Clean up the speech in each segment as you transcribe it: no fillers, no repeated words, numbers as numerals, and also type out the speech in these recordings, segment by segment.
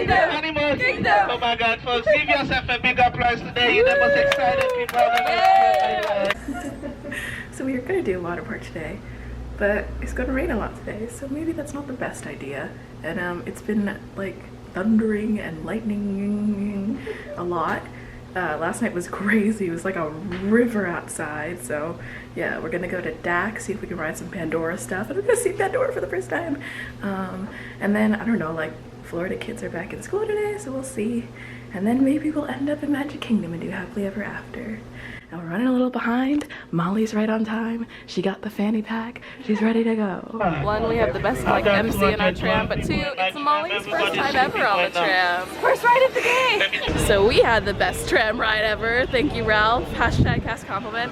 Animals. Oh my God, folks, give yourself a big applause today. You're the most excited people I've ever. So we were gonna do a water park today, but it's gonna rain a lot today, so maybe that's not the best idea. And it's been like thundering and lightning a lot. Last night was crazy. It was like a river outside. So yeah, we're gonna go to DAK, see if we can ride some Pandora stuff. And we're gonna see Pandora for the first time. And then, I don't know, like Florida kids are back in school today, so we'll see. And then maybe we'll end up in Magic Kingdom and do Happily Ever After. And we're running a little behind. Molly's right on time. She got the fanny pack. She's ready to go. One, we have the best like MC in our tram, but two, it's Molly's first time ever on the tram. First ride of the day. So we had the best tram ride ever. Thank you, Ralph. Hashtag cast compliment.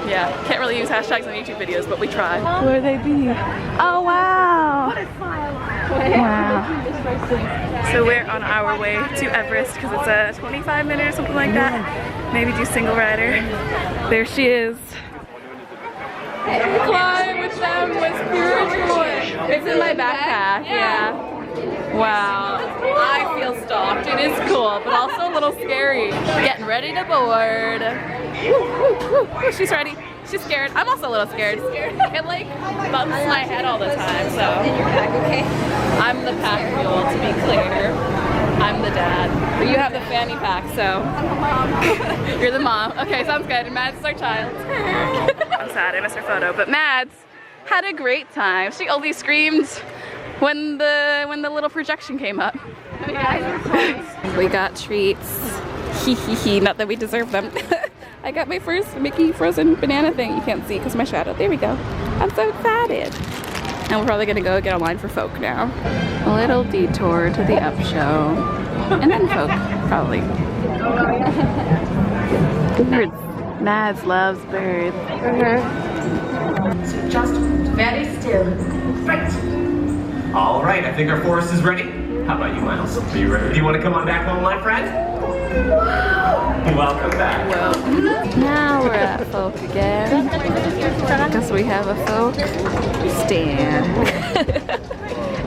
Yeah, can't really use hashtags on YouTube videos, but we try. Where they be? Oh wow. What a smile. Wow. So we're on our way to Everest because it's a 25-minute or something like that. Maybe do single rider. There she is. Flying with them was pure joy. It's in my backpack, yeah. Wow. I feel stalked. It is cool, but also a little scary. Getting ready to board. Woo. She's ready. She's scared. I'm also a little scared. It like bumps my head all the time, so. I'm the pack mule, to be clear. I'm the dad. But you have the fanny pack, so. You're the mom. Okay, sounds good. And Mads is our child. I'm sad, I missed her photo. But Mads had a great time. She only screamed when the little projection came up. We got treats. Hee. Not that we deserve them. I got my first Mickey frozen banana thing. You can't see because my shadow. There we go. I'm so excited. And we're probably gonna go get a line for folk now. A little detour to the up show. And then folk, probably. Birds. Mads loves birds. So just very still. Right. All right, I think our forest is ready. How about you, Miles? Are you ready? Do you want to come on back home, my friend? Welcome back. Well, now we're at folk again. Because we have a folk stand.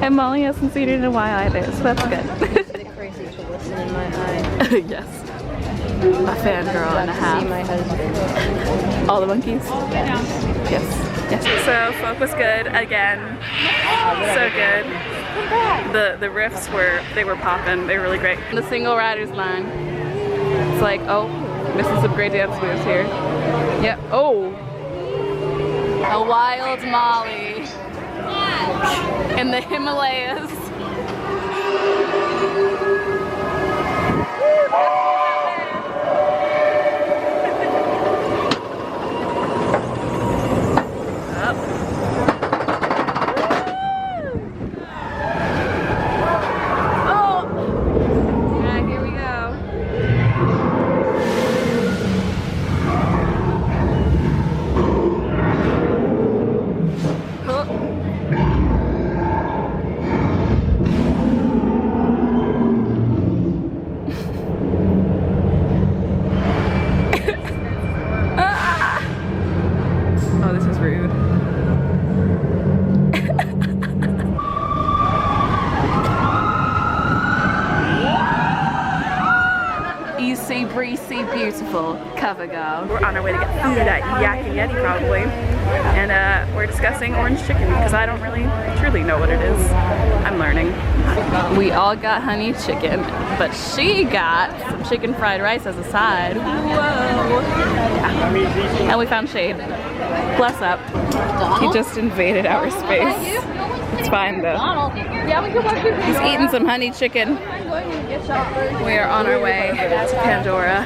And Molly hasn't seen it in a while either, so that's good. Crazy to listen in my eye. Yes. A fangirl and a half. See my husband. All the monkeys? Yes. So folk was good again. So good. The riffs were popping. They were really great. The single riders line. It's like, oh, missing some great dance moves here. Yep. Oh. A wild Molly in the Himalayas. Breezy, beautiful cover girl. We're on our way to get food at Yak and Yeti probably. And we're discussing orange chicken because I don't really truly know what it is. I'm learning. We all got honey chicken, but she got some chicken fried rice as a side. Whoa. And we found Shade. Bless up. He just invaded our space. It's fine though. He's eating some honey chicken. We are on our way to Pandora.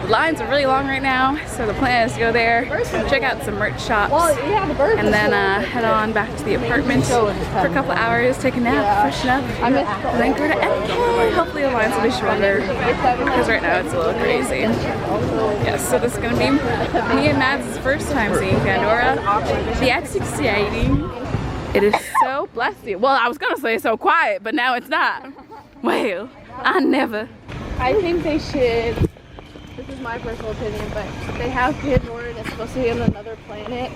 Lines are really long right now, so the plan is to go there, check out some merch shops, and then head on back to the apartment for a couple hours, take a nap, freshen up, and then go to MK. Hopefully the lines will be shorter, because right now it's a little crazy. Yes, so this is going to be me and Mads' first time seeing Pandora. That's exciting. It is so, bless you. Well, I was going to say so quiet, but now it's not. Well, I never. I think they should this is my personal opinion, but they have Pandora and it's supposed to be on another planet.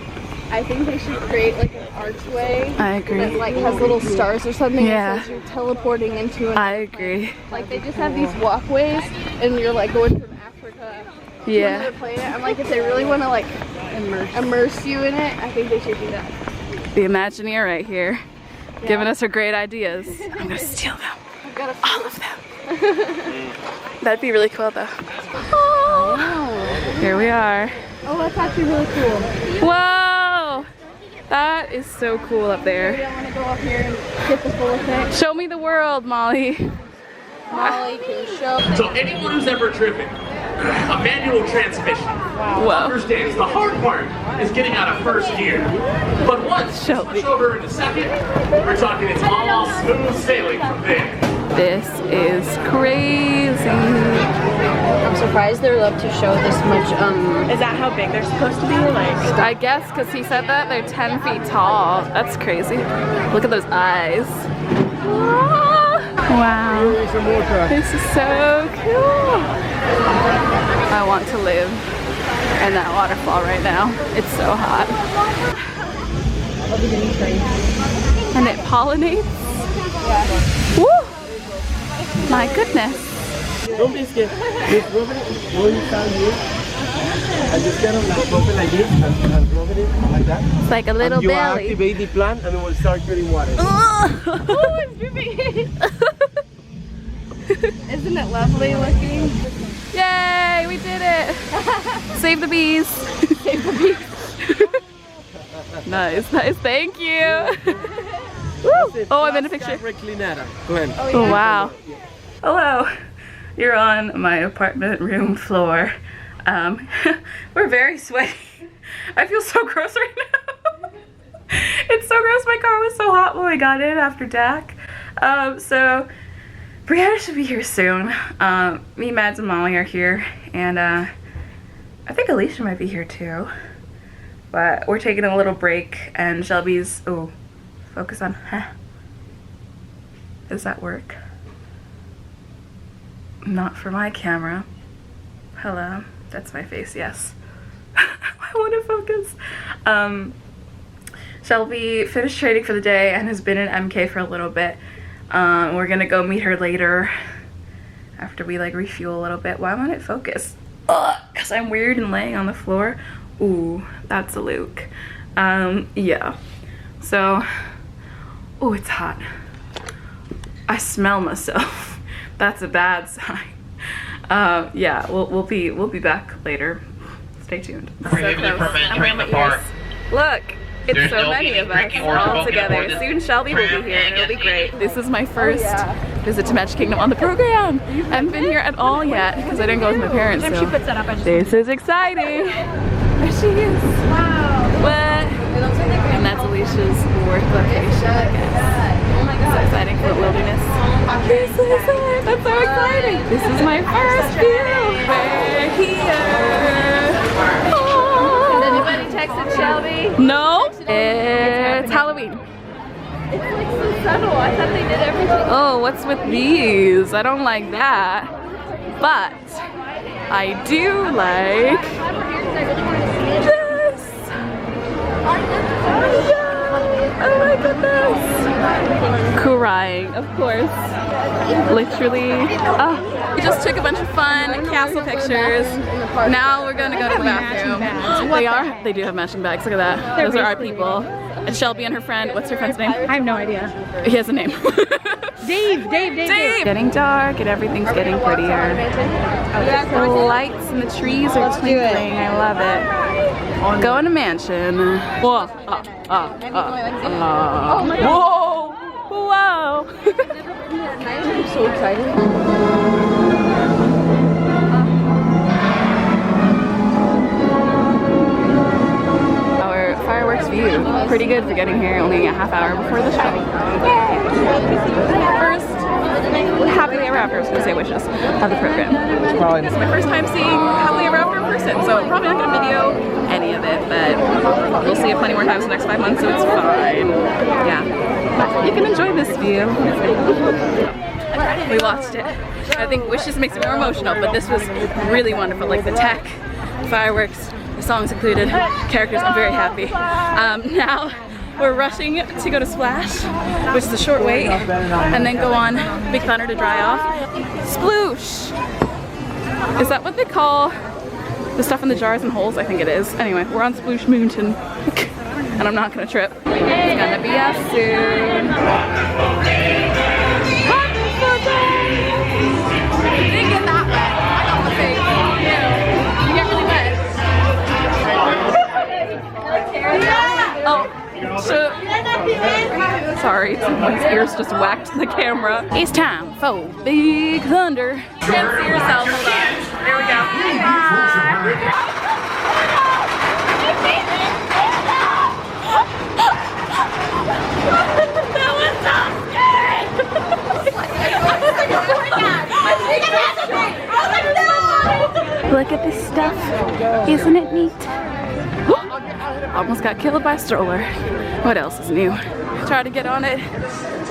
I think they should create like an archway. I agree. That like has little stars or something. Yeah. That says you're teleporting into an I agree. Like they just have these walkways and you're like going from Africa to another planet. I'm like, if they really want to like immerse you in it, I think they should do that. The Imagineer right here, giving us her great ideas. I'm gonna steal them. All of them. That'd be really cool though. Oh, here we are. Oh, that's actually really cool. Whoa! That is so cool up there. I want to go up here and get the full effect. Show me the world, Molly. Molly can show. So anyone who's ever driven a manual transmission Whoa. understands the hard part is getting out of first gear. But once you switch over into second, we're talking it's all smooth sailing from there. This is crazy. I'm surprised they're allowed to show this much. Is that how big they're supposed to be? Like, I guess because he said that they're 10 feet tall. That's crazy. Look at those eyes. Wow. This is so cool. I want to live in that waterfall right now. It's so hot. And it pollinates. Woo! My goodness. Don't be scared. Just rub it, roll it down here. And just kind of like rub it like this and rub it like that. It's like a little and you belly. activate the plant and it will start shooting water. Oh, it's dripping. Isn't it lovely looking? Yay, we did it. Save the bees. Save the bees. Nice, nice, thank you. Woo. Oh, I'm in a picture. Go ahead. Oh, wow. Hello. You're on my apartment room floor. We're very sweaty. I feel so gross right now. It's so gross. My car was so hot when we got in after DAK. So Brianna should be here soon. Me, Mads, and Molly are here, and I think Alicia might be here too. But we're taking a little break, and Shelby's. Oh, focus on. Does that work? Not for my camera. Hello, that's my face. Yes. I want to focus. Shelby finished training for the day and has been in MK for a little bit. We're gonna go meet her later after we like refuel a little bit. Why won't it focus? Because I'm weird and laying on the floor. Ooh, that's a Luke. Yeah. So, oh, it's hot. I smell myself. That's a bad sign. Yeah, we'll be back later. Stay tuned. Prohibited from entering the park. Look. It's There's so no many eating, of us drinking, or all smoking together. aboard this Soon Shelby will be here and it'll be great. tram. This is my first visit to Magic Kingdom on the program. I haven't been here at all yet because I didn't go with my parents. So. This is exciting. There she is. Wow. What? And that's Alicia's work location, I guess. So exciting for the wilderness. This is it. That's so exciting. This is my first view. We're here. Texted Shelby? No, it's Halloween. It's like so subtle. I thought they did everything. Oh, what's with these? I don't like that. But I do like this. Oh my goodness. Crying, of course. Literally. We just took a bunch of fun castle pictures. Now we're gonna go to the bathroom. They do have matching bags. Look at that. Those are our people. And Shelby and her friend. What's her friend's name? I have no idea. He has a name. Dave. Getting dark and everything's getting prettier. The lights and the trees are twinkling. I love it. Go in a mansion. Whoa. Oh my God. Whoa. Whoa. I'm so excited. Fireworks view. Pretty good for getting here only a half hour before the show. Yay! First, happily ever after, I was going to say wishes, of the program. This is my first time seeing happily ever after in person, so I'm probably not going to video any of it, but we'll see it plenty more times in the next 5 months, so it's fine. Yeah. But you can enjoy this view. We watched it. I think Wishes makes me more emotional, but this was really wonderful. Like the tech, fireworks, the songs included, characters. I'm very happy. Now we're rushing to go to Splash, which is a short wait, and then go on Big Thunder to dry off. Sploosh! Is that what they call the stuff in the jars and holes? I think it is. Anyway, we're on Sploosh Mountain, and I'm not gonna trip. It's gonna be us soon. Didn't get that wet. I got my face. You get really wet. Oh, so sorry, someone's ears just whacked the camera. It's time for Big Thunder. You can't see yourself. Hold on. There we go. That was so scary. Look at this stuff. Isn't it neat? Almost got killed by a stroller. What else is new? Try to get on it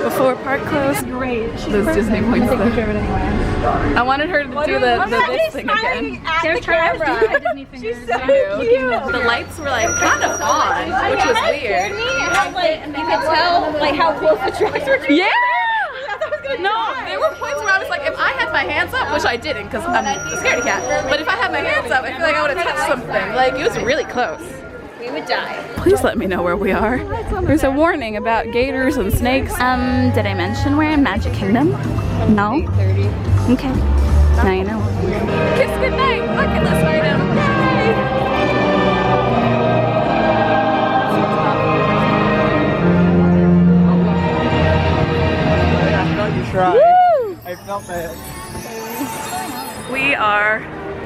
before park closed. Great. Those Disney points. I wanted her to do the this thing again. They're trying to do the Disney fingers. She's so cute. The lights were like kind of on, which was weird. You could tell like how close the tracks were to Yeah! No, there were points where I was like, if I had my hands up, which I didn't because I'm a scaredy cat, but if I had my hands up, I feel like I would have touched something. Like, it was really close. we would die. Please let me know where we are. There's a warning about gators and snakes. Did I mention we're in Magic Kingdom? No? 8:30. Okay. Now you know. Kiss goodnight! Bucket list item! Yay! Woo! I felt that. We are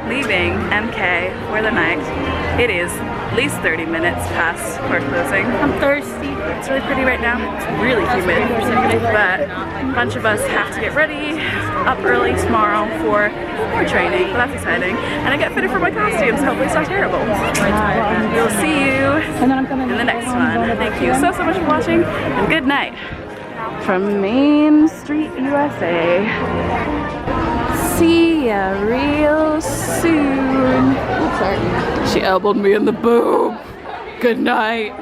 leaving MK for the night. It is at least 30 minutes past park closing. I'm thirsty. It's really pretty right now. It's really humid, but a bunch of us have to get ready up early tomorrow for more training. But that's exciting. And I get fitted for my costume, so hopefully it's not terrible. We'll see you in the next one. Thank you so much for watching, and good night from Main Street, USA. See ya real soon. She elbowed me in the boob. Good night.